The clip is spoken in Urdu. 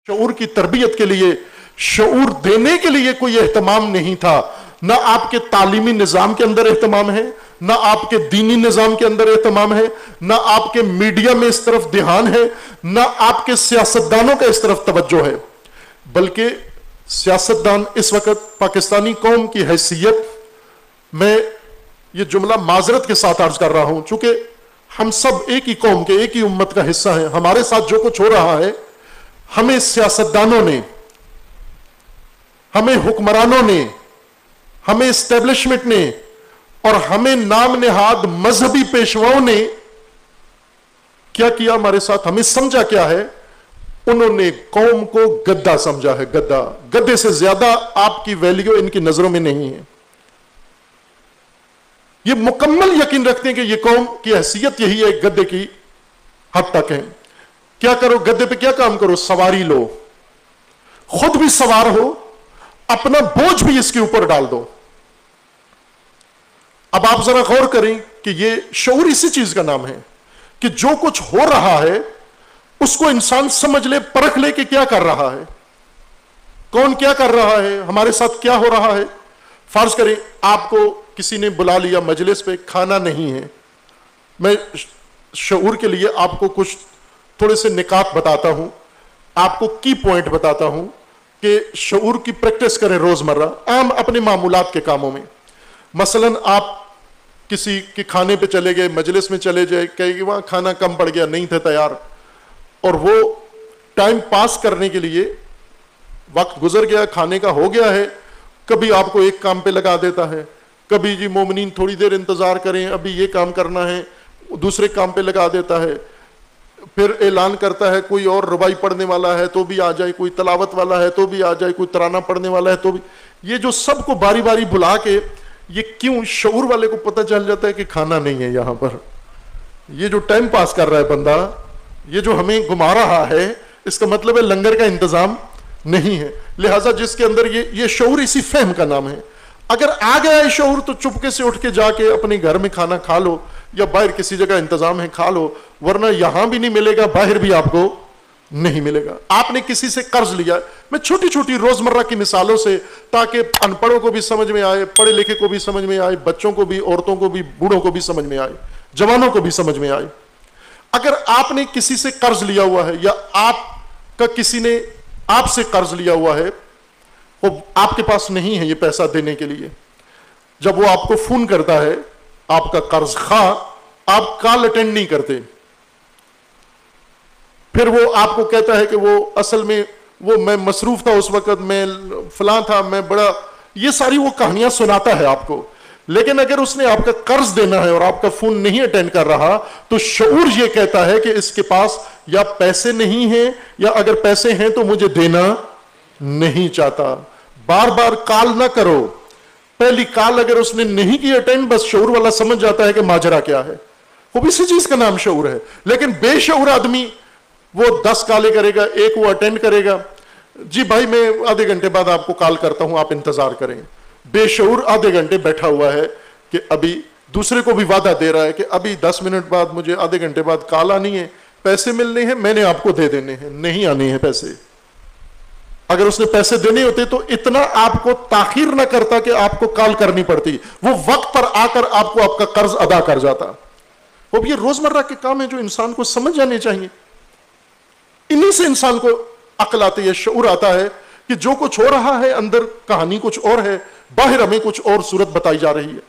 شعور کی تربیت کے لیے، شعور دینے کے لیے کوئی اہتمام نہیں تھا. نہ آپ کے تعلیمی نظام کے اندر اہتمام ہے، نہ آپ کے دینی نظام کے اندر اہتمام ہے، نہ آپ کے میڈیا میں اس طرف دھیان ہے، نہ آپ کے سیاستدانوں کا اس طرف توجہ ہے. بلکہ سیاستدان اس وقت پاکستانی قوم کی حیثیت، میں یہ جملہ معذرت کے ساتھ عرض کر رہا ہوں، چونکہ ہم سب ایک ہی قوم کے، ایک ہی امت کا حصہ ہیں. ہمارے ساتھ جو کچھ ہو رہا ہے، ہمیں سیاستدانوں نے، ہمیں حکمرانوں نے، ہمیں اسٹیبلشمنٹ نے، اور ہمیں نام نہاد مذہبی پیشواؤں نے کیا کیا ہمارے ساتھ؟ ہمیں سمجھا کیا ہے؟ انہوں نے قوم کو گدھا سمجھا ہے. گدھا، گدھے سے زیادہ آپ کی ویلیو ان کی نظروں میں نہیں ہے. یہ مکمل یقین رکھتے ہیں کہ یہ قوم کی حیثیت یہی ہے، گدھے کی حد تک ہے. کیا کرو گدھے پہ؟ کیا کام کرو؟ سواری لو، خود بھی سوار ہو، اپنا بوجھ بھی اس کے اوپر ڈال دو. اب آپ ذرا غور کریں کہ یہ شعور اسی چیز کا نام ہے کہ جو کچھ ہو رہا ہے اس کو انسان سمجھ لے، پرکھ لے کہ کیا کر رہا ہے، کون کیا کر رہا ہے، ہمارے ساتھ کیا ہو رہا ہے. فرض کریں آپ کو کسی نے بلا لیا مجلس پہ، کھانا نہیں ہے. میں شعور کے لیے آپ کو کچھ تھوڑے سے نکات بتاتا ہوں، آپ کو کی پوائنٹ بتاتا ہوں کہ شعور کی پریکٹس کریں روزمرہ عام اپنے معمولات کے کاموں میں. مثلا آپ کسی کے کھانے پہ چلے گئے، مجلس میں چلے جائے، کہے کہ وہاں کھانا کم پڑ گیا، نہیں تھا تیار، اور وہ ٹائم پاس کرنے کے لیے وقت گزر گیا، کھانے کا ہو گیا ہے، کبھی آپ کو ایک کام پہ لگا دیتا ہے، کبھی جی مومنین تھوڑی دیر انتظار کریں، ابھی یہ کام کرنا ہے، دوسرے کام پہ لگا دیتا ہے. پھر اعلان کرتا ہے کوئی اور ربائی پڑھنے والا ہے تو بھی آ جائے، کوئی تلاوت والا ہے تو بھی آ جائے، کوئی ترانہ پڑھنے والا ہے تو بھی. یہ جو سب کو باری باری بلا کے، یہ کیوں؟ شعور والے کو پتہ چل جاتا ہے کہ کھانا نہیں ہے یہاں پر. یہ جو ٹائم پاس کر رہا ہے بندہ، یہ جو ہمیں گھما رہا ہے، اس کا مطلب ہے لنگر کا انتظام نہیں ہے. لہٰذا جس کے اندر یہ شعور اسی فہم کا نام ہے. اگر آ گیا ہے شعور تو چپکے سے اٹھ کے جا کے اپنے گھر میں کھانا کھا لو، یا باہر کسی جگہ انتظام ہے کھا لو، ورنہ یہاں بھی نہیں ملے گا، باہر بھی آپ کو نہیں ملے گا. آپ نے کسی سے قرض لیا، میں چھوٹی چھوٹی روزمرہ کی مثالوں سے، تاکہ ان پڑھوں کو بھی سمجھ میں آئے، پڑھے لکھے کو بھی سمجھ میں آئے، بچوں کو بھی، عورتوں کو بھی، بوڑھوں کو بھی سمجھ میں آئے، جوانوں کو بھی سمجھ میں آئے. اگر آپ نے کسی سے قرض لیا ہوا ہے، یا آپ کا کسی نے آپ سے قرض لیا ہوا ہے، وہ آپ کے پاس نہیں ہے یہ پیسہ دینے کے لیے، جب وہ آپ کو فون کرتا ہے، آپ کا قرض خواہ، آپ کال اٹینڈ نہیں کرتے، پھر وہ آپ کو کہتا ہے کہ وہ اصل میں وہ میں مصروف تھا اس وقت، میں فلاں تھا، میں بڑا، یہ ساری وہ کہانیاں سناتا ہے آپ کو. لیکن اگر اس نے آپ کا قرض دینا ہے اور آپ کا فون نہیں اٹینڈ کر رہا، تو شعور یہ کہتا ہے کہ اس کے پاس یا پیسے نہیں ہیں، یا اگر پیسے ہیں تو مجھے دینا نہیں چاہتا. بار بار کال نہ کرو. پہلی کال اگر اس نے نہیں کی اٹینڈ، بس شعور والا سمجھ جاتا ہے کہ ماجرا کیا ہے. وہ بھی اسی چیز کا نام شعور ہے. لیکن بے شعور آدمی وہ 10 کالیں کرے گا، ایک وہ اٹینڈ کرے گا، جی بھائی میں آدھے گھنٹے بعد آپ کو کال کرتا ہوں، آپ انتظار کریں. بے شعور آدھے گھنٹے بیٹھا ہوا ہے کہ ابھی دوسرے کو بھی وعدہ دے رہا ہے کہ ابھی 10 منٹ بعد، مجھے آدھے گھنٹے بعد کال آنی ہے، پیسے ملنے ہیں، میں نے آپ کو دے دینے ہیں. نہیں آنے ہیں پیسے. اگر اس نے پیسے دینے ہوتے تو اتنا آپ کو تاخیر نہ کرتا کہ آپ کو کال کرنی پڑتی، وہ وقت پر آ کر آپ کو آپ کا قرض ادا کر جاتا. وہ بھی یہ روزمرہ کے کام ہیں جو انسان کو سمجھ جانے چاہیے. انہی سے انسان کو عقل آتی ہے، شعور آتا ہے کہ جو کچھ ہو رہا ہے اندر کہانی کچھ اور ہے، باہر ہمیں کچھ اور صورت بتائی جا رہی ہے.